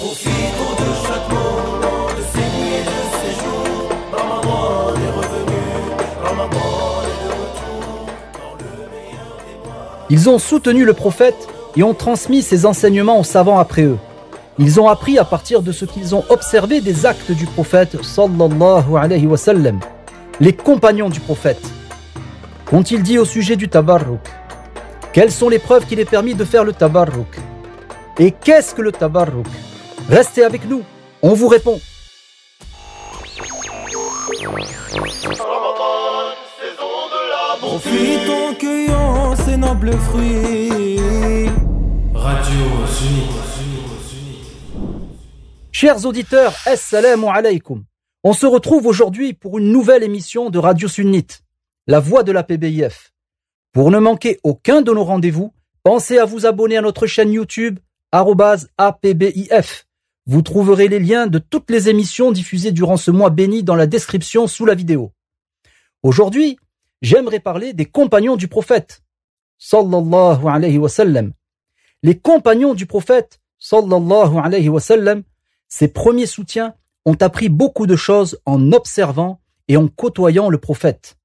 Profitons de chaque moment, de ces nuits et de ces jours. Ramadan est revenu, Ramadan est de retour, dans le meilleur des mois. Ils ont soutenu le prophète et ont transmis ses enseignements aux savants après eux. Ils ont appris à partir de ce qu'ils ont observé des actes du prophète sallallahu alayhi wa sallam. Les compagnons du prophète. Qu'ont-ils dit au sujet du tabarruk? Quelles sont les preuves qu'il est permis de faire le tabarruk? Et qu'est-ce que le tabarruk? Restez avec nous, on vous répond. Ramadan, saison de la bonté. Profitons, cueillons ces nobles fruits. Radio Sunnite. Chers auditeurs, assalamu alaykoum. On se retrouve aujourd'hui pour une nouvelle émission de Radio Sunnite, la voix de la PBIF. Pour ne manquer aucun de nos rendez-vous, pensez à vous abonner à notre chaîne YouTube @APBIF. Vous trouverez les liens de toutes les émissions diffusées durant ce mois béni dans la description sous la vidéo. Aujourd'hui, j'aimerais parler des compagnons du prophète, sallallahu alayhi wa sallam. Les compagnons du prophète, sallallahu alayhi wa sallam, ses premiers soutiens ont appris beaucoup de choses en observant et en côtoyant le prophète.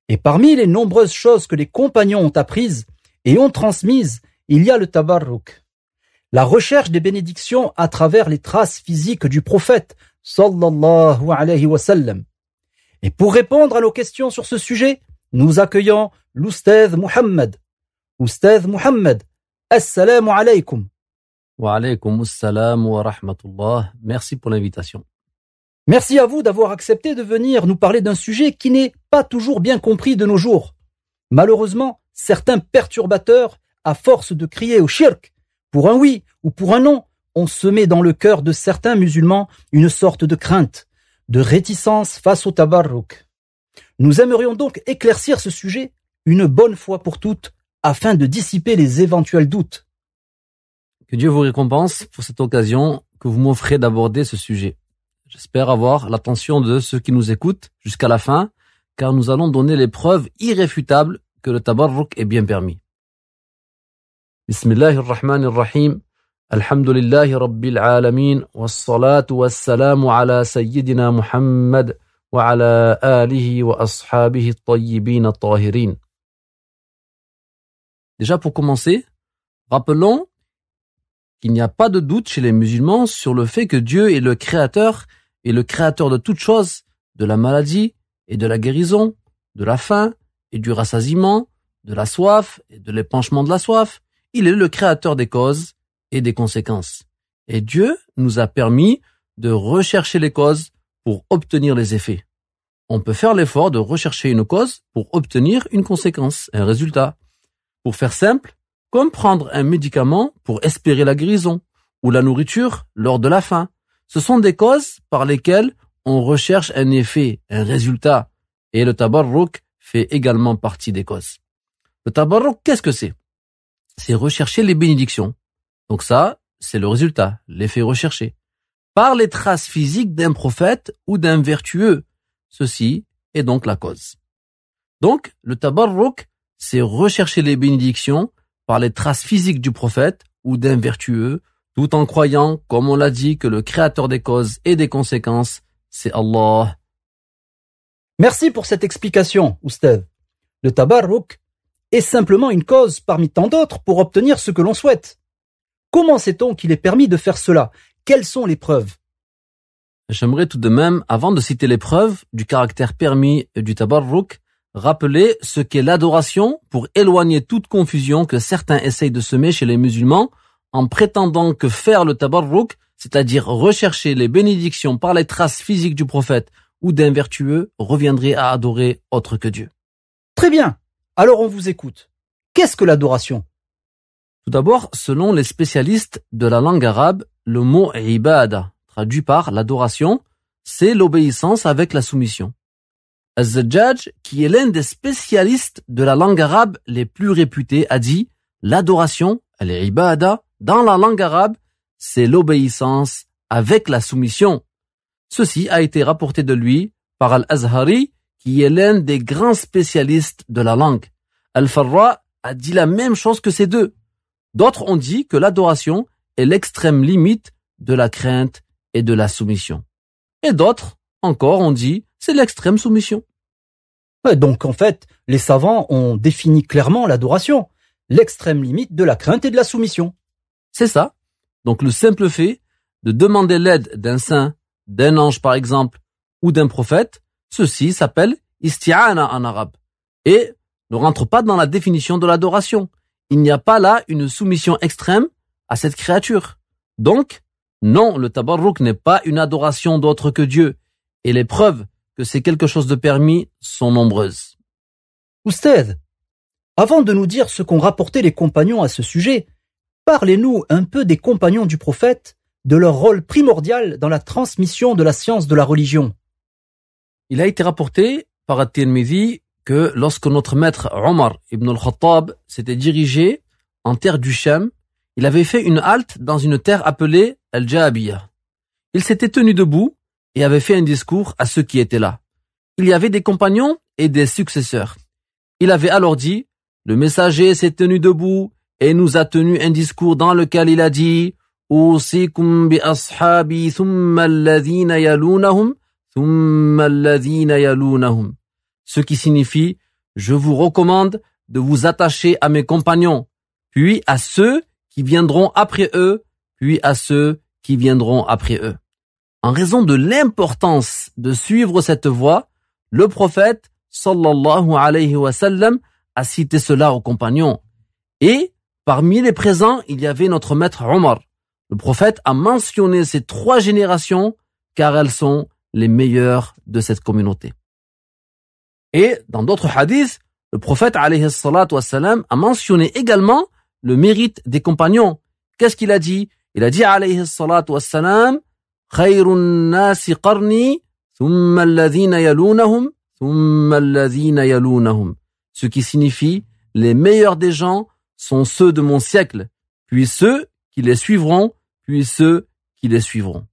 Et parmi les nombreuses choses que les compagnons ont apprises et ont transmises, il y a le tabarruk. La recherche des bénédictions à travers les traces physiques du prophète, sallallahu alayhi wa sallam. Et pour répondre à nos questions sur ce sujet, nous accueillons l'Oustaz Mohammed. Oustaz Mohammed, assalamu alaykoum. Wa alaykoum assalam wa rahmatullah. Merci pour l'invitation. Merci à vous d'avoir accepté de venir nous parler d'un sujet qui n'est pas toujours bien compris de nos jours. Malheureusement, certains perturbateurs, à force de crier au shirk, pour un oui ou pour un non, ont semé dans le cœur de certains musulmans une sorte de crainte, de réticence face au tabarruk. Nous aimerions donc éclaircir ce sujet une bonne fois pour toutes, afin de dissiper les éventuels doutes. Que Dieu vous récompense pour cette occasion que vous m'offrez d'aborder ce sujet. J'espère avoir l'attention de ceux qui nous écoutent jusqu'à la fin, car nous allons donner les preuves irréfutables que le tabarruk est bien permis. Bismillahirrahmanirrahim. Alhamdulillahi rabbil alamin. Wassalatu wassalamu ala sayyidina Muhammad wa ala alihi wa ashabihi at-tayyibin at-tahirin. Déjà pour commencer, rappelons qu'il n'y a pas de doute chez les musulmans sur le fait que Dieu est le créateur de toutes choses, de la maladie et de la guérison, de la faim et du rassasiement, de la soif et de l'épanchement de la soif. Il est le créateur des causes et des conséquences. Et Dieu nous a permis de rechercher les causes pour obtenir les effets. On peut faire l'effort de rechercher une cause pour obtenir une conséquence, un résultat. Pour faire simple, comme prendre un médicament pour espérer la guérison, ou la nourriture lors de la faim. Ce sont des causes par lesquelles on recherche un effet, un résultat. Et le tabarruk fait également partie des causes. Le tabarruk, qu'est-ce que c'est? C'est rechercher les bénédictions. Donc ça, c'est le résultat, l'effet recherché. Par les traces physiques d'un prophète ou d'un vertueux. Ceci est donc la cause. Donc, le tabarruk, c'est rechercher les bénédictions par les traces physiques du prophète ou d'un vertueux, tout en croyant, comme on l'a dit, que le créateur des causes et des conséquences, c'est Allah. Merci pour cette explication, Oustaz. Le tabarruk est simplement une cause parmi tant d'autres pour obtenir ce que l'on souhaite. Comment sait-on qu'il est permis de faire cela? Quelles sont les preuves? J'aimerais tout de même, avant de citer les preuves du caractère permis du tabarruk, rappeler ce qu'est l'adoration pour éloigner toute confusion que certains essayent de semer chez les musulmans en prétendant que faire le tabarruk, c'est-à-dire rechercher les bénédictions par les traces physiques du prophète ou d'un vertueux, reviendrait à adorer autre que Dieu. Très bien, alors on vous écoute. Qu'est-ce que l'adoration? Tout d'abord, selon les spécialistes de la langue arabe, le mot ibada, traduit par l'adoration, c'est l'obéissance avec la soumission. Az-Zajjaj, qui est l'un des spécialistes de la langue arabe les plus réputés, a dit « L'adoration, al-ibada, dans la langue arabe, c'est l'obéissance avec la soumission. » Ceci a été rapporté de lui par Al-Azhari, qui est l'un des grands spécialistes de la langue. Al-Farra a dit la même chose que ces deux. D'autres ont dit que l'adoration est l'extrême limite de la crainte et de la soumission. Et d'autres, encore, ont dit, c'est l'extrême soumission. Ouais, donc en fait, les savants ont défini clairement l'adoration, l'extrême limite de la crainte et de la soumission. C'est ça. Donc le simple fait de demander l'aide d'un saint, d'un ange par exemple, ou d'un prophète, ceci s'appelle isti'ana en arabe. Et ne rentre pas dans la définition de l'adoration. Il n'y a pas là une soumission extrême à cette créature. Donc, non, le tabarruk n'est pas une adoration d'autre que Dieu. Et les preuves que c'est quelque chose de permis sont nombreuses. Oustaz, avant de nous dire ce qu'ont rapporté les compagnons à ce sujet, parlez-nous un peu des compagnons du prophète, de leur rôle primordial dans la transmission de la science de la religion. Il a été rapporté par At-Tirmidhi que lorsque notre maître Omar ibn al-Khattab s'était dirigé en terre du Sham, il avait fait une halte dans une terre appelée Al-Jahabiyah. Il s'était tenu debout et avait fait un discours à ceux qui étaient là. Il y avait des compagnons et des successeurs. Il avait alors dit, le messager s'est tenu debout et nous a tenu un discours dans lequel il a dit, Usikum bi ashabi thumma alladhina yalunahum, thumma alladhina yalunahum. Ce qui signifie, je vous recommande de vous attacher à mes compagnons, puis à ceux qui viendront après eux, puis à ceux qui viendront après eux. En raison de l'importance de suivre cette voie, le prophète, sallallahu alayhi wa sallam, a cité cela aux compagnons. Et, parmi les présents, il y avait notre maître Omar. Le prophète a mentionné ces 3 générations, car elles sont les meilleures de cette communauté. Et, dans d'autres hadiths, le prophète, alayhi salatu wa sallam, a mentionné également le mérite des compagnons. Qu'est-ce qu'il a dit? Il a dit, alayhi salatu wa sallam, Khayrun nasi qarni, thumma alladhina yalunahum, thumma alladhina yalunahum. Ce qui signifie, les meilleurs des gens sont ceux de mon siècle, puis ceux qui les suivront, puis ceux qui les suivront.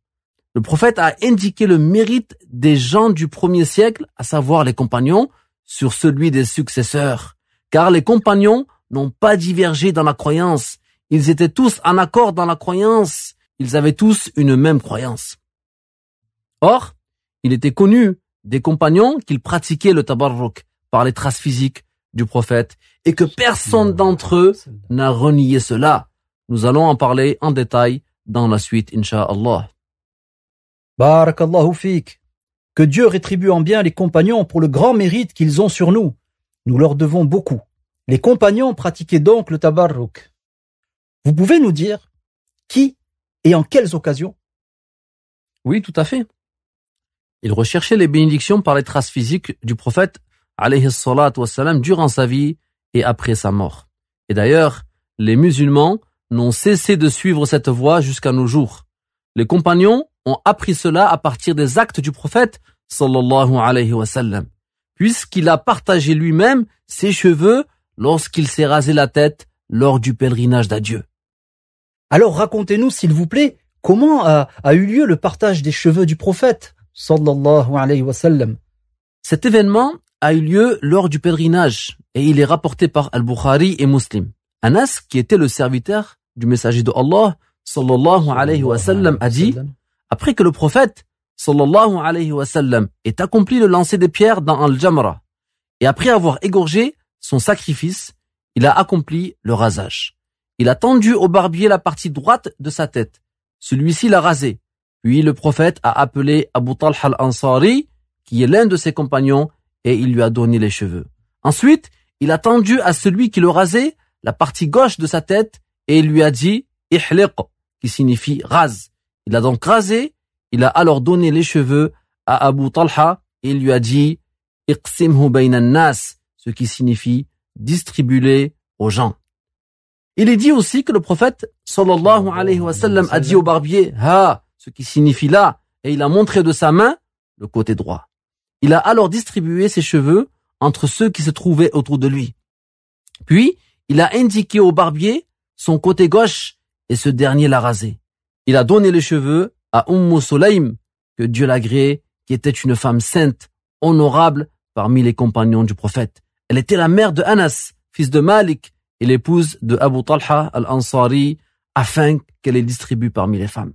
Le prophète a indiqué le mérite des gens du premier siècle, à savoir les compagnons, sur celui des successeurs. Car les compagnons n'ont pas divergé dans la croyance. Ils étaient tous en accord dans la croyance. Ils avaient tous une même croyance. Or, il était connu des compagnons qu'ils pratiquaient le tabarruk par les traces physiques du prophète et que personne d'entre eux n'a renié cela. Nous allons en parler en détail dans la suite, incha'Allah. Barakallahu fik. Que Dieu rétribue en bien les compagnons pour le grand mérite qu'ils ont sur nous. Nous leur devons beaucoup. Les compagnons pratiquaient donc le tabarruk. Vous pouvez nous dire qui et en quelles occasions? Oui, tout à fait. Ils recherchaient les bénédictions par les traces physiques du prophète alayhi salatu wassalam durant sa vie et après sa mort. Et d'ailleurs, les musulmans n'ont cessé de suivre cette voie jusqu'à nos jours. Les compagnons ont appris cela à partir des actes du prophète sallallahu alayhi wa sallam, puisqu'il a partagé lui-même ses cheveux lorsqu'il s'est rasé la tête lors du pèlerinage d'adieu. Alors racontez-nous s'il vous plaît, comment a eu lieu le partage des cheveux du prophète sallallahu alayhi wa sallam? Cet événement a eu lieu lors du pèlerinage et il est rapporté par Al-Bukhari et Muslim. Anas, qui était le serviteur du messager de Allah sallallahu alayhi wa sallam, a dit, après que le prophète sallallahu alayhi wa sallam ait accompli le lancer des pierres dans Al-Jamra et après avoir égorgé son sacrifice, il a accompli le rasage. Il a tendu au barbier la partie droite de sa tête. Celui-ci l'a rasé. Puis le prophète a appelé Abu Talha al-Ansari, qui est l'un de ses compagnons, et il lui a donné les cheveux. Ensuite, il a tendu à celui qui le rasait la partie gauche de sa tête et il lui a dit « Ihliq » qui signifie « rase ». Il a donc rasé, il a alors donné les cheveux à Abu Talha et il lui a dit « Iqsimhu bayna nas » ce qui signifie « distribue-les aux gens ». Il est dit aussi que le prophète sallallahu alayhi wa sallam a dit au barbier « Ha » ce qui signifie « là » et il a montré de sa main le côté droit. Il a alors distribué ses cheveux entre ceux qui se trouvaient autour de lui. Puis, il a indiqué au barbier son côté gauche et ce dernier l'a rasé. Il a donné les cheveux à Sulaym, que Dieu l'agrée, qui était une femme sainte, honorable parmi les compagnons du prophète. Elle était la mère de Anas, fils de Malik, et l'épouse de Abu Talha al-Ansari, afin qu'elle les distribue parmi les femmes.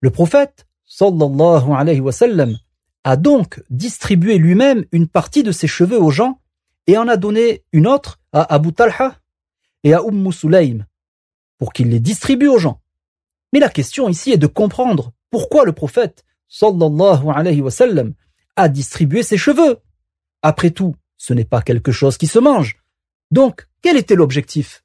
Le prophète, sallallahu alayhi wa sallam, a donc distribué lui-même une partie de ses cheveux aux gens et en a donné une autre à Abu Talha et à Sulaym pour qu'ils les distribuent aux gens. Mais la question ici est de comprendre pourquoi le prophète, sallallahu alayhi wa sallam, a distribué ses cheveux. Après tout, ce n'est pas quelque chose qui se mange. Donc, quel était l'objectif?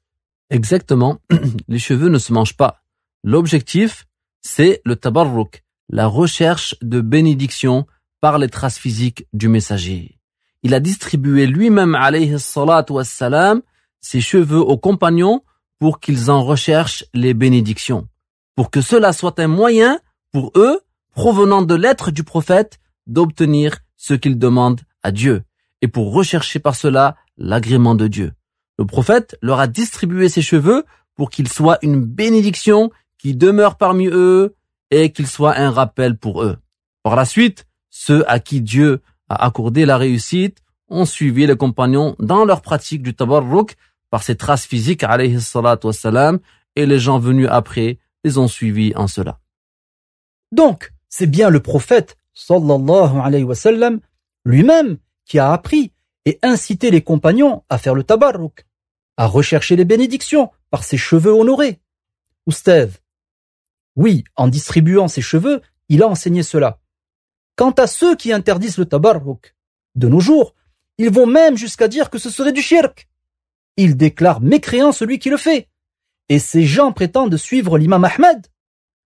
Exactement, les cheveux ne se mangent pas. L'objectif, c'est le tabarruk, la recherche de bénédiction par les traces physiques du messager. Il a distribué lui-même, alayhi salatu wassalam, ses cheveux aux compagnons pour qu'ils en recherchent les bénédictions, pour que cela soit un moyen pour eux, provenant de l'être du prophète, d'obtenir ce qu'ils demandent à Dieu, et pour rechercher par cela l'agrément de Dieu. Le prophète leur a distribué ses cheveux pour qu'ils soient une bénédiction qui demeure parmi eux et qu'ils soient un rappel pour eux. Par la suite, ceux à qui Dieu a accordé la réussite ont suivi les compagnons dans leur pratique du tabarruk par ses traces physiques, alayhi salatu wassalam, et les gens venus après les ont suivis en cela. Donc, c'est bien le prophète, sallallahu alayhi wa sallam, lui-même qui a appris et incité les compagnons à faire le tabarruk, à rechercher les bénédictions par ses cheveux honorés. Oustaz, oui, en distribuant ses cheveux, il a enseigné cela. Quant à ceux qui interdisent le tabarruk, de nos jours, ils vont même jusqu'à dire que ce serait du shirk. Ils déclarent mécréant celui qui le fait. Et ces gens prétendent suivre l'imam Ahmed.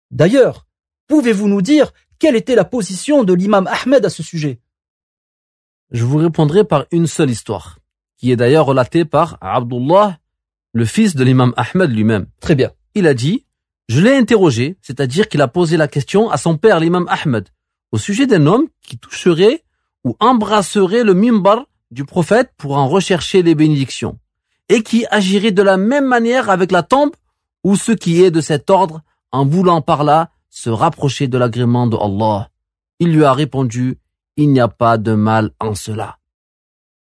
D'ailleurs, pouvez-vous nous dire quelle était la position de l'imam Ahmed à ce sujet? Je vous répondrai par une seule histoire, qui est d'ailleurs relatée par Abdullah, le fils de l'imam Ahmed lui-même. Très bien. Il a dit, je l'ai interrogé, c'est-à-dire qu'il a posé la question à son père, l'imam Ahmed, au sujet d'un homme qui toucherait ou embrasserait le mimbar du prophète pour en rechercher les bénédictions, et qui agirait de la même manière avec la tombe ou ce qui est de cet ordre en voulant par là se rapprocher de l'agrément de Allah. Il lui a répondu, il n'y a pas de mal en cela.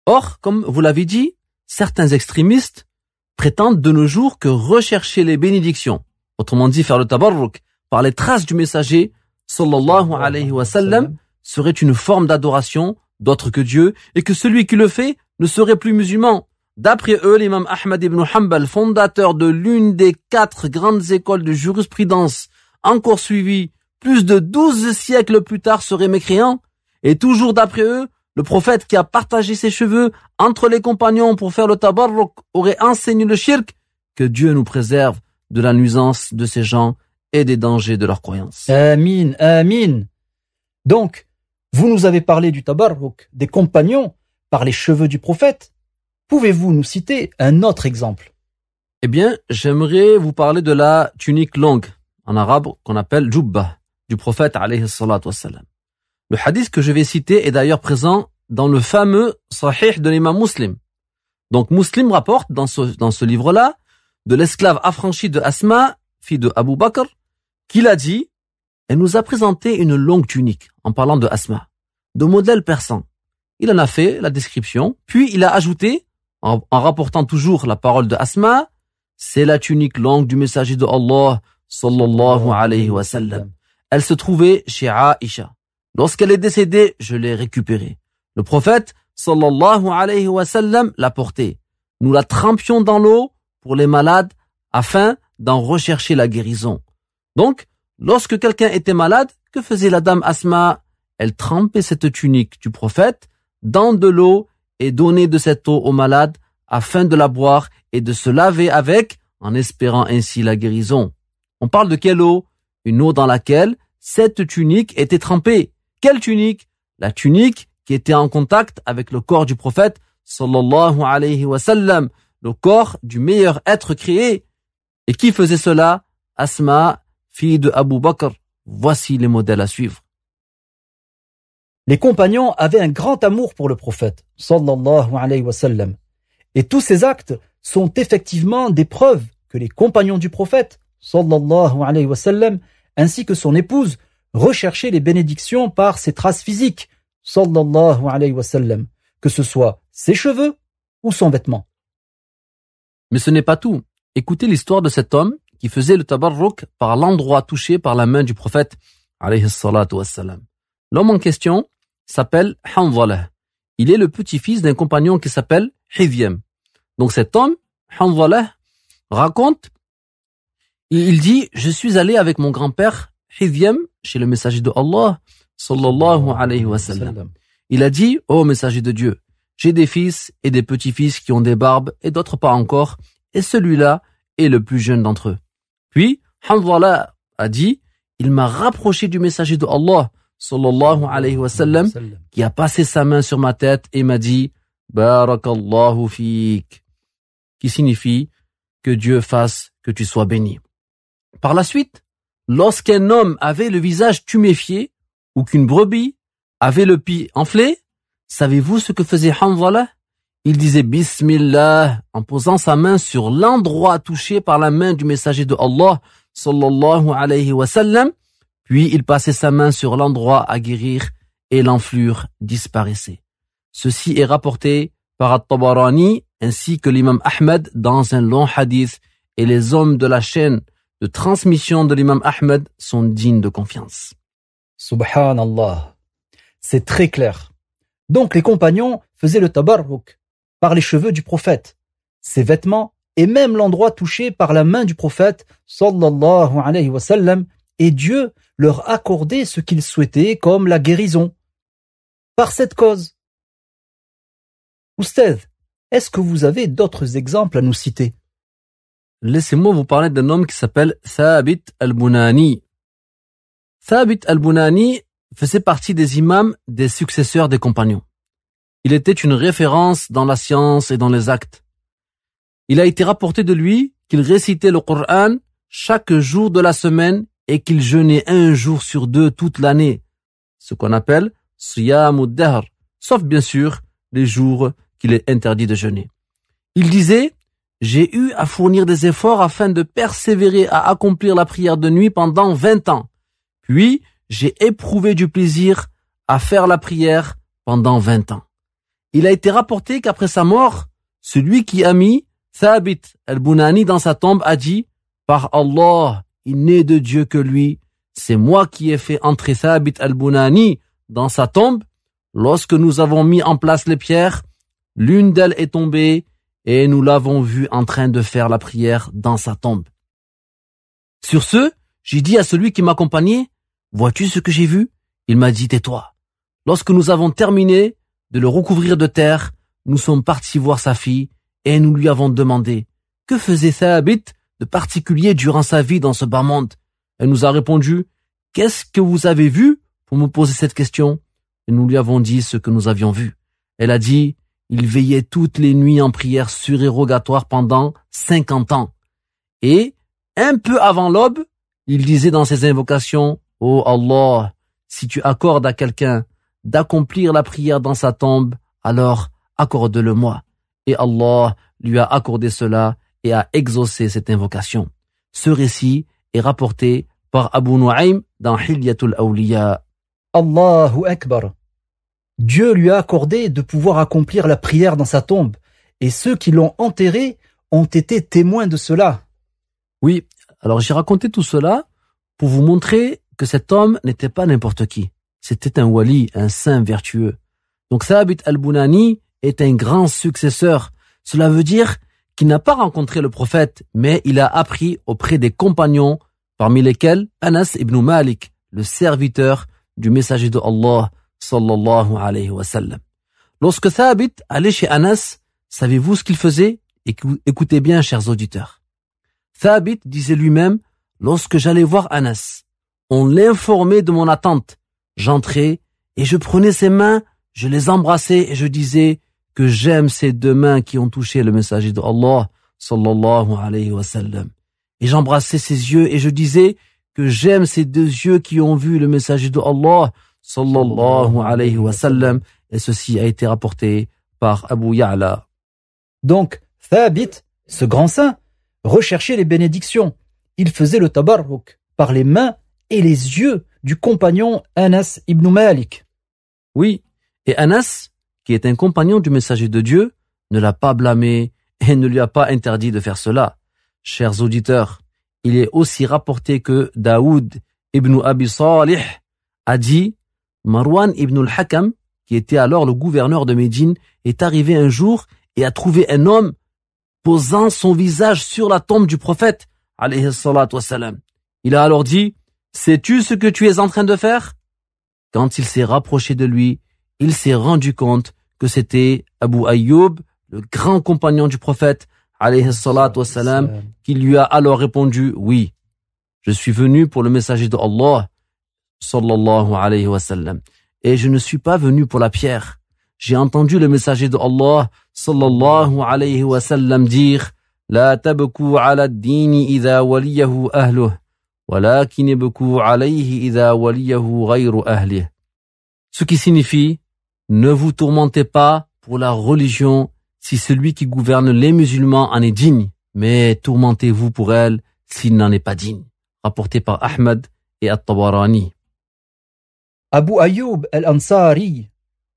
Or, comme vous l'avez dit, certains extrémistes prétendent de nos jours que rechercher les bénédictions, autrement dit faire le tabarruk, par les traces du messager, sallallahu alayhi wa sallam, serait une forme d'adoration d'autre que Dieu, et que celui qui le fait ne serait plus musulman. D'après eux, l'imam Ahmad ibn Hanbal, fondateur de l'une des 4 grandes écoles de jurisprudence, encore suivi plus de 12 siècles plus tard, serait mécréant. Et toujours d'après eux, le prophète qui a partagé ses cheveux entre les compagnons pour faire le tabarruk aurait enseigné le shirk. Que Dieu nous préserve de la nuisance de ces gens et des dangers de leur croyance. Amin, amin. Donc, vous nous avez parlé du tabarruk des compagnons par les cheveux du prophète. Pouvez-vous nous citer un autre exemple? Eh bien, j'aimerais vous parler de la tunique longue, en arabe qu'on appelle jubba, du prophète alayhi salatu wassalam. Le hadith que je vais citer est d'ailleurs présent dans le fameux Sahih de l'imam Muslim. Donc Muslim rapporte dans ce livre-là de l'esclave affranchie de Asma, fille de Abu Bakr, qu'il a dit, elle nous a présenté une longue tunique, en parlant de Asma, de modèle persan. Il en a fait la description, puis il a ajouté, en rapportant toujours la parole de Asma, c'est la tunique longue du messager de Allah, sallallahu alayhi wa sallam. Elle se trouvait chez Aïcha. Lorsqu'elle est décédée, je l'ai récupérée. Le prophète, sallallahu alayhi wa sallam, l'a portée. Nous la trempions dans l'eau pour les malades afin d'en rechercher la guérison. Donc, lorsque quelqu'un était malade, que faisait la dame Asma? Elle trempait cette tunique du prophète dans de l'eau et donnait de cette eau aux malades afin de la boire et de se laver avec en espérant ainsi la guérison. On parle de quelle eau? Une eau dans laquelle cette tunique était trempée. Quelle tunique? La tunique qui était en contact avec le corps du prophète sallallahu alayhi wa sallam, le corps du meilleur être créé. Et qui faisait cela? Asma, fille de Abu Bakr. Voici les modèles à suivre. Les compagnons avaient un grand amour pour le prophète sallallahu alayhi wa sallam. Et tous ces actes sont effectivement des preuves que les compagnons du prophète sallallahu alayhi wa sallam ainsi que son épouse recherchaient les bénédictions par ses traces physiques sallallahu alayhi wa sallam, que ce soit ses cheveux ou son vêtement. Mais ce n'est pas tout. Écoutez l'histoire de cet homme qui faisait le tabarruk par l'endroit touché par la main du prophète alayhi salatu wassalam. L'homme en question s'appelle Hanzalah. Il est le petit-fils d'un compagnon qui s'appelle Hidhyam. Donc cet homme, Hanzalah, raconte, il dit, je suis allé avec mon grand-père Hidhyam chez le messager de Allah sallallahu alayhi wa sallam. Il a dit, ô messager de Dieu, j'ai des fils et des petits-fils qui ont des barbes et d'autres pas encore, et celui-là est le plus jeune d'entre eux. Puis, Hanzalah a dit, il m'a rapproché du messager de Allah sallallahu alayhi wa sallam, qui a passé sa main sur ma tête et m'a dit, Barakallahu fik, qui signifie que Dieu fasse que tu sois béni. Par la suite, lorsqu'un homme avait le visage tuméfié ou qu'une brebis avait le pied enflé, savez-vous ce que faisait Hanzalah? Il disait Bismillah en posant sa main sur l'endroit touché par la main du messager de Allah sallallahu alayhi wa sallam, puis il passait sa main sur l'endroit à guérir et l'enflure disparaissait. Ceci est rapporté par At-Tabarani ainsi que l'imam Ahmed dans un long hadith et les hommes de la chaîne de transmission de l'imam Ahmed sont dignes de confiance. Subhanallah. C'est très clair. Donc les compagnons faisaient le tabarruk par les cheveux du prophète, ses vêtements et même l'endroit touché par la main du prophète sallallahu alayhi wa sallam, et Dieu leur accordait ce qu'ils souhaitaient comme la guérison. Par cette cause. Oustaz, est-ce que vous avez d'autres exemples à nous citer? Laissez-moi vous parler d'un homme qui s'appelle Thabit al-Bunani. Thabit al-Bunani faisait partie des imams des successeurs des compagnons. Il était une référence dans la science et dans les actes. Il a été rapporté de lui qu'il récitait le Coran chaque jour de la semaine et qu'il jeûnait un jour sur deux toute l'année, ce qu'on appelle Siyam ad-Dahr, sauf bien sûr les jours qu'il est interdit de jeûner. Il disait, j'ai eu à fournir des efforts afin de persévérer à accomplir la prière de nuit pendant 20 ans. Puis, j'ai éprouvé du plaisir à faire la prière pendant 20 ans. Il a été rapporté qu'après sa mort, celui qui a mis Thabit al-Bunani dans sa tombe a dit, par Allah, il n'est de Dieu que lui. C'est moi qui ai fait entrer Thabit al-Bunani dans sa tombe. Lorsque nous avons mis en place les pierres, l'une d'elles est tombée et nous l'avons vu en train de faire la prière dans sa tombe. Sur ce, j'ai dit à celui qui m'accompagnait, vois-tu ce que j'ai vu? Il m'a dit, tais-toi. Lorsque nous avons terminé de le recouvrir de terre, nous sommes partis voir sa fille et nous lui avons demandé, que faisait Thabit de particulier durant sa vie dans ce bas monde? Elle nous a répondu, qu'est-ce que vous avez vu pour me poser cette question? Et nous lui avons dit ce que nous avions vu. Elle a dit, il veillait toutes les nuits en prière surérogatoire pendant 50 ans. Et, un peu avant l'aube, il disait dans ses invocations, ô Allah, si tu accordes à quelqu'un d'accomplir la prière dans sa tombe, alors accorde-le-moi. Et Allah lui a accordé cela et a exaucé cette invocation. Ce récit est rapporté par Abu Nu'aym dans Hilyatul Awliya. Allahu Akbar. Dieu lui a accordé de pouvoir accomplir la prière dans sa tombe, et ceux qui l'ont enterré ont été témoins de cela. Oui, alors j'ai raconté tout cela pour vous montrer que cet homme n'était pas n'importe qui. C'était un wali, un saint vertueux. Donc Thabit al-Bunani est un grand successeur. Cela veut dire qu'il n'a pas rencontré le prophète, mais il a appris auprès des compagnons, parmi lesquels Anas ibn Malik, le serviteur du messager de Allah, sallallahu alayhi wa sallam. Lorsque Thabit allait chez Anas, savez-vous ce qu'il faisait? Écoutez bien, chers auditeurs. Thabit disait lui-même, lorsque j'allais voir Anas, on l'informait de mon attente. J'entrais et je prenais ses mains, je les embrassais et je disais que j'aime ces deux mains qui ont touché le messager de Allah, sallallahu alayhi wa sallam. Et j'embrassais ses yeux et je disais que j'aime ces deux yeux qui ont vu le messager de Allah, sallallahu alayhi wa sallam, et ceci a été rapporté par Abu Ya'la. Donc, Thabit, ce grand saint, recherchait les bénédictions. Il faisait le tabarruk par les mains et les yeux du compagnon Anas ibn Malik. Oui, et Anas, qui est un compagnon du messager de Dieu, ne l'a pas blâmé et ne lui a pas interdit de faire cela. Chers auditeurs, il est aussi rapporté que Daoud ibn Abi Salih a dit Marwan ibn al-Hakam, qui était alors le gouverneur de Médine, est arrivé un jour et a trouvé un homme posant son visage sur la tombe du prophète, alayhi salatu wassalam. Il a alors dit, sais-tu ce que tu es en train de faire? Quand il s'est rapproché de lui, il s'est rendu compte que c'était Abu Ayyub, le grand compagnon du prophète, alayhi salatu wassalam, qui lui a alors répondu, oui, je suis venu pour le messager de Allah, sallallahu alayhi wa sallam, et je ne suis pas venu pour la pierre. J'ai entendu le messager de Allah, sallallahu alayhi wa sallam, dire, la tabku ala ad-dini idha waliyahu ahluh, walakin ibku alayhi idha waliyahu ghayru ahlih. Ce qui signifie, ne vous tourmentez pas pour la religion si celui qui gouverne les musulmans en est digne, mais tourmentez-vous pour elle s'il n'en est pas digne. Rapporté par Ahmad et At-Tabarani. Abu Ayyub al-Ansari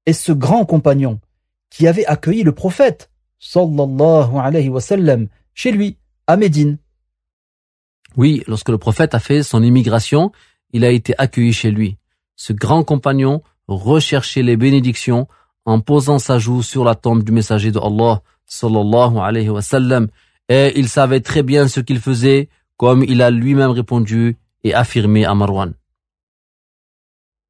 est ce grand compagnon qui avait accueilli le prophète, sallallahu alayhi wa sallam, chez lui, à Médine. Oui, lorsque le prophète a fait son immigration, il a été accueilli chez lui. Ce grand compagnon recherchait les bénédictions en posant sa joue sur la tombe du messager de Allah, sallallahu alayhi wa sallam, et il savait très bien ce qu'il faisait, comme il a lui-même répondu et affirmé à Marwan.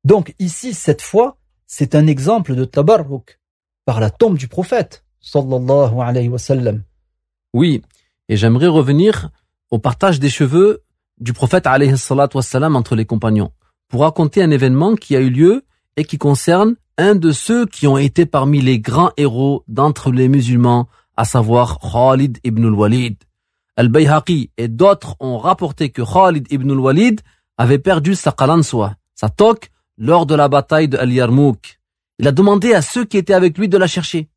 Donc ici, cette fois, c'est un exemple de tabarruk par la tombe du prophète, sallallahu alayhi wa sallam. Oui, et j'aimerais revenir au partage des cheveux du prophète alayhi salatu wassalam entre les compagnons, pour raconter un événement qui a eu lieu et qui concerne un de ceux qui ont été parmi les grands héros d'entre les musulmans, à savoir Khalid ibn al-Walid. Al-Bayhaqi et d'autres ont rapporté que Khalid ibn al-Walid avait perdu sa qalansoa, sa toque, lors de la bataille de Al-Yarmouk. Il a demandé à ceux qui étaient avec lui de la chercher,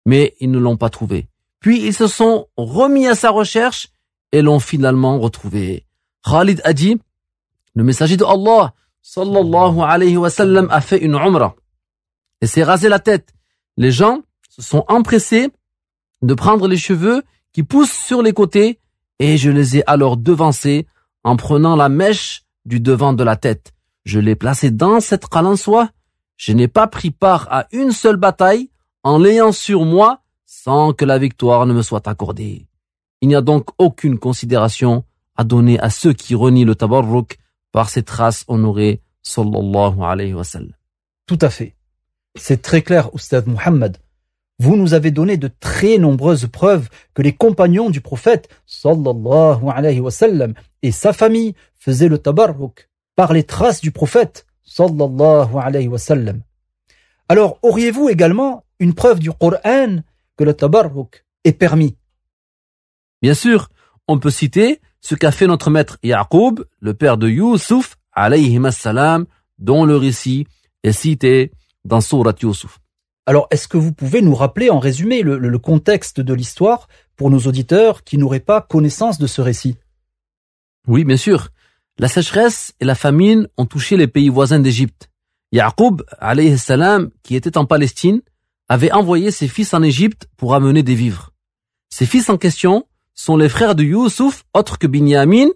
mais ils ne l'ont pas trouvée. Puis ils se sont remis à sa recherche et l'ont finalement retrouvée. Khalid a dit, le messager de Allah, sallallahu alayhi wa sallam, a fait une umrah et s'est rasé la tête. Les gens se sont empressés de prendre les cheveux qui poussent sur les côtés et je les ai alors devancés en prenant la mèche du devant de la tête. Je l'ai placé dans cette qalansoa. Je n'ai pas pris part à une seule bataille en l'ayant sur moi sans que la victoire ne me soit accordée. Il n'y a donc aucune considération à donner à ceux qui renient le tabarruk par ces traces honorées, sallallahu alayhi wa sallam. Tout à fait. C'est très clair, Oustaz Muhammad. Vous nous avez donné de très nombreuses preuves que les compagnons du prophète, sallallahu alayhi wa sallam, et sa famille faisaient le tabarruk par les traces du prophète, sallallahu alayhi wa sallam. Alors, auriez-vous également une preuve du Coran que le tabarruk est permis? Bien sûr, on peut citer ce qu'a fait notre maître Yaqub, le père de Youssouf, alayhi salam, dont le récit est cité dans Surat Youssouf. Alors, est-ce que vous pouvez nous rappeler en résumé le contexte de l'histoire pour nos auditeurs qui n'auraient pas connaissance de ce récit? Oui, bien sûr. La sécheresse et la famine ont touché les pays voisins d'Égypte. Yaqub, alayhi salam, qui était en Palestine, avait envoyé ses fils en Égypte pour amener des vivres. Ces fils en question sont les frères de Youssouf, autres que Binyamin,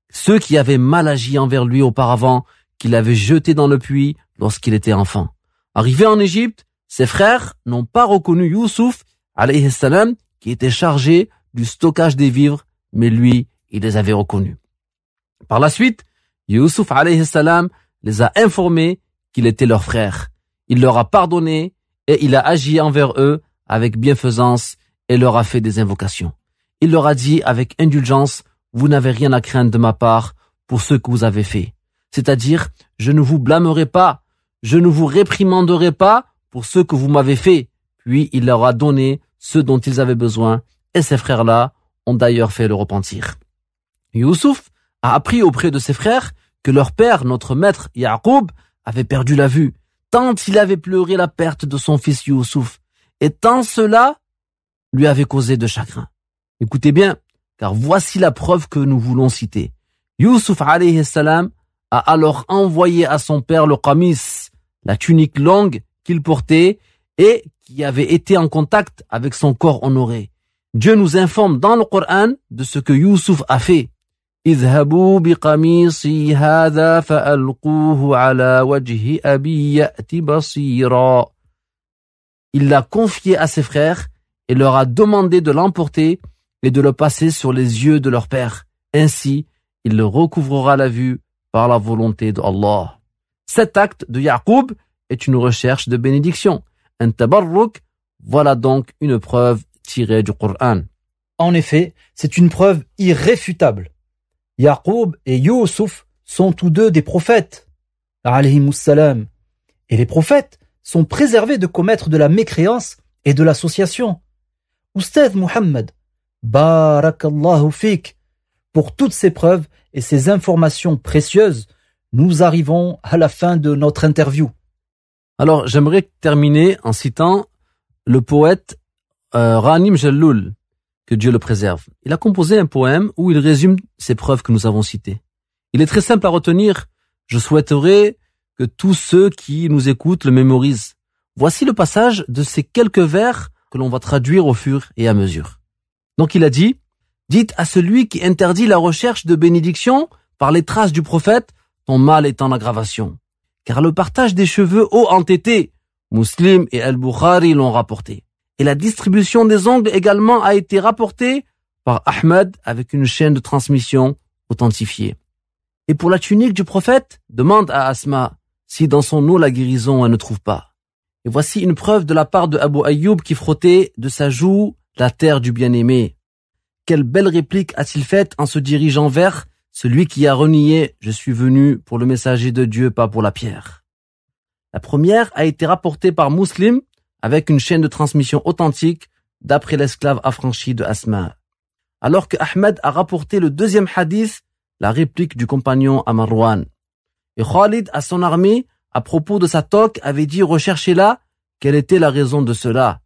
ceux qui avaient mal agi envers lui auparavant, qu'il avait jeté dans le puits lorsqu'il était enfant. Arrivé en Égypte, ses frères n'ont pas reconnu Youssouf, alayhi salam, qui était chargé du stockage des vivres, mais lui, il les avait reconnus. Par la suite, Youssouf, alayhi salam, les a informés qu'il était leur frère. Il leur a pardonné et il a agi envers eux avec bienfaisance et leur a fait des invocations. Il leur a dit avec indulgence, vous n'avez rien à craindre de ma part pour ce que vous avez fait. C'est-à-dire, je ne vous blâmerai pas, je ne vous réprimanderai pas pour ce que vous m'avez fait. Puis il leur a donné ce dont ils avaient besoin et ces frères-là ont d'ailleurs fait le repentir. Youssouf a appris auprès de ses frères que leur père, notre maître Yaqub, avait perdu la vue, tant il avait pleuré la perte de son fils Youssouf, et tant cela lui avait causé de chagrin. Écoutez bien, car voici la preuve que nous voulons citer. Youssouf alayhi salam a alors envoyé à son père le qamis, la tunique longue qu'il portait et qui avait été en contact avec son corps honoré. Dieu nous informe dans le Coran de ce que Youssouf a fait. اذهبوا بقميصي هذا فألقوه على وجه أبي يأت بصيرا. Il l'a confié à ses frères et leur a demandé de l'emporter et de le passer sur les yeux de leur père. Ainsi, il le recouvrera la vue par la volonté de Allah. Cet acte de Yaqub est une recherche de bénédiction. Un tabarruk, voilà donc une preuve tirée du Coran. En effet, c'est une preuve irréfutable. Yaqub et Youssouf sont tous deux des prophètes, alayhimussalam. Et les prophètes sont préservés de commettre de la mécréance et de l'association. Oustaz Muhammad, barakallahu fik, pour toutes ces preuves et ces informations précieuses, nous arrivons à la fin de notre interview. Alors, j'aimerais terminer en citant le poète Ghanim Jalloul, que Dieu le préserve. Il a composé un poème où il résume ces preuves que nous avons citées. Il est très simple à retenir. Je souhaiterais que tous ceux qui nous écoutent le mémorisent. Voici le passage de ces quelques vers que l'on va traduire au fur et à mesure. Donc il a dit, dites à celui qui interdit la recherche de bénédiction par les traces du prophète, ton mal est en aggravation. Car le partage des cheveux haut entêtés, Muslim et Al-Bukhari l'ont rapporté. Et la distribution des ongles également a été rapportée par Ahmed avec une chaîne de transmission authentifiée. Et pour la tunique du prophète, demande à Asma si dans son eau la guérison elle ne trouve pas. Et voici une preuve de la part de Abu Ayyub qui frottait de sa joue la terre du bien-aimé. Quelle belle réplique a-t-il faite en se dirigeant vers celui qui a renié « Je suis venu pour le messager de Dieu, pas pour la pierre ». La première a été rapportée par Muslim avec une chaîne de transmission authentique d'après l'esclave affranchi de Asma. Alors que Ahmed a rapporté le deuxième hadith, la réplique du compagnon à Marwan. Et Khalid à son armée, à propos de sa toque, avait dit « Recherchez-la, quelle était la raison de cela ?»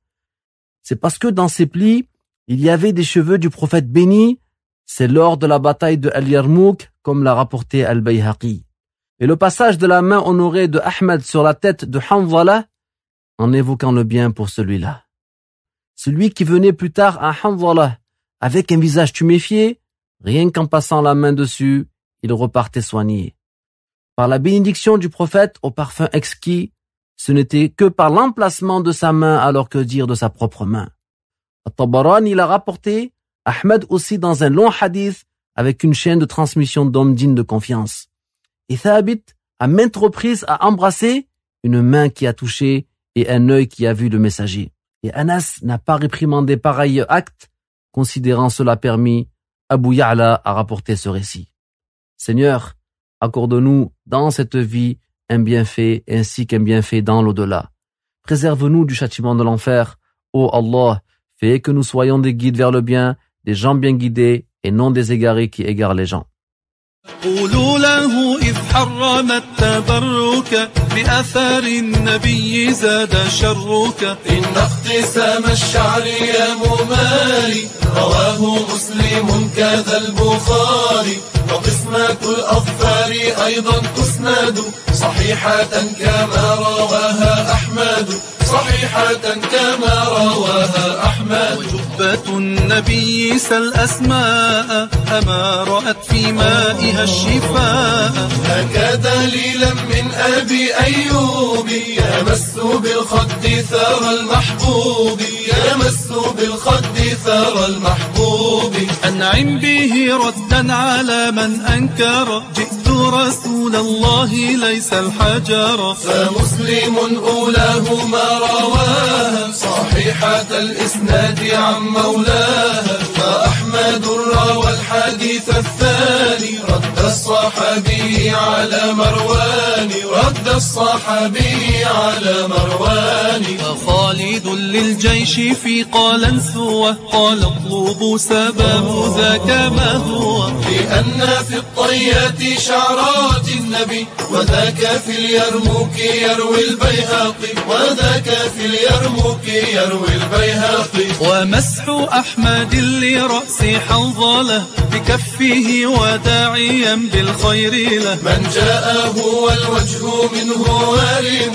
C'est parce que dans ses plis, il y avait des cheveux du prophète béni, c'est lors de la bataille de Al-Yarmouk, comme l'a rapporté Al-Bayhaqi. Et le passage de la main honorée de Ahmed sur la tête de Hanzala, en évoquant le bien pour celui-là. Celui qui venait plus tard à Hanzala, avec un visage tuméfié, rien qu'en passant la main dessus, il repartait soigné. Par la bénédiction du prophète au parfum exquis, ce n'était que par l'emplacement de sa main alors que dire de sa propre main. At-Tabarani l'a rapporté, Ahmed aussi dans un long hadith avec une chaîne de transmission d'hommes dignes de confiance. Et Thabit, à maintes reprises, a embrassé une main qui a touché et un œil qui a vu le messager. Et Anas n'a pas réprimandé pareil acte, considérant cela permis. Abu Ya'la a rapporté ce récit. Seigneur, accorde-nous dans cette vie un bienfait ainsi qu'un bienfait dans l'au-delà. Préserve-nous du châtiment de l'enfer. Ô Allah, fais que nous soyons des guides vers le bien, des gens bien guidés et non des égarés qui égarent les gens. قولوا له إذ حرم التبرك بأثر النبي زاد شرك إن اختسام الشعر يا ممالي رواه مسلم كذا البخاري وقسمة الأظفار أيضا تسند صحيحة كما رواها أحمد صحيحة كما رواها أحمد وجبة النبي سل أسماء أما رأت في مائها الشفاء هكذا دليلا من أبي أيوب يمس بالخد ثرى المحبوب يمس بالخد ثرى المحبوب أنعم به ردا على من أنكر جئت رسول الله ليس الحجر فمسلم أولاهما رواها صحيحة الإسناد عن مولاها فأحمد روى الحديث الثاني رد الصحابي على مروان رد الصحابي على مروان وخالد للجيش في قال انسوه قال اطلبوا سبب ذاك ما هو لأن في الطيات شعرات النبي وذاك في اليرموك يروي البيهقي وذاك في اليرموك يروي البيهقي ومسح أحمد لرأس حنظلة بكفه وداعيا بالخير له من جاءه والوجه منه وارم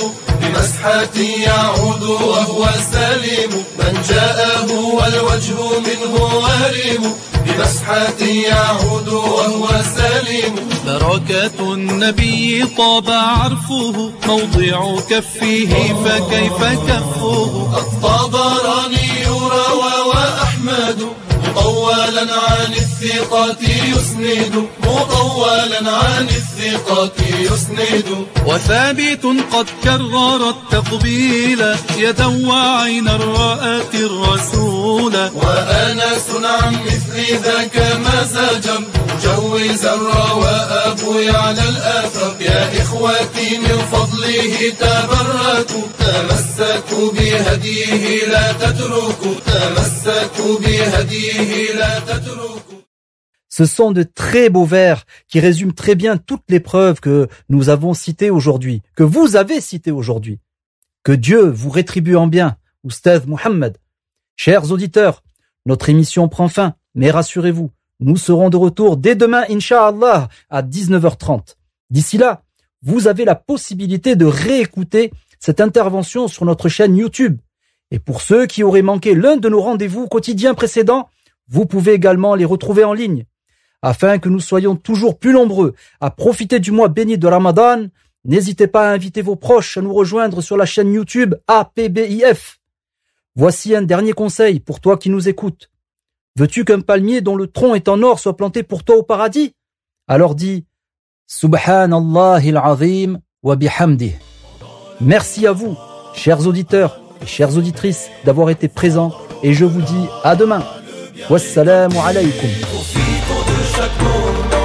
بمسحة يعود وهو سليم من جاءه والوجه منه وريم بمسحة يعود وهو سليم بركة النبي طاب عرفه موضع كفه فكيف كفه الطبراني روى وأحمد مطولا عن الثقات يسند مطولا عن الثقات يسند وثابت قد كرر التقبيل يدا وعينا رأت الرسول وأنس عن مثل ذاك مزاجا مجوزا روى أبو يعلى الآفاق يا إخوتي من فضله تبركوا تمسكوا بهديه لا تتركوا تمسكوا بهديه لا تتركوا. Ce sont de très beaux vers qui résument très bien toutes les preuves que nous avons citées aujourd'hui, que vous avez citées aujourd'hui. Que Dieu vous rétribue en bien, Oustaz Mohammed. Chers auditeurs, notre émission prend fin, mais rassurez-vous, nous serons de retour dès demain, Inch'Allah, à 19h30. D'ici là, vous avez la possibilité de réécouter cette intervention sur notre chaîne YouTube. Et pour ceux qui auraient manqué l'un de nos rendez-vous quotidiens précédents, vous pouvez également les retrouver en ligne. Afin que nous soyons toujours plus nombreux à profiter du mois béni de Ramadan, n'hésitez pas à inviter vos proches à nous rejoindre sur la chaîne YouTube APBIF. Voici un dernier conseil pour toi qui nous écoutes. Veux-tu qu'un palmier dont le tronc est en or soit planté pour toi au paradis? Alors dis Subhanallahil azim wa bihamdih. Merci à vous, chers auditeurs et chères auditrices, d'avoir été présents et je vous dis à demain. Wassalamu alaykum. Profitons de chaque moment.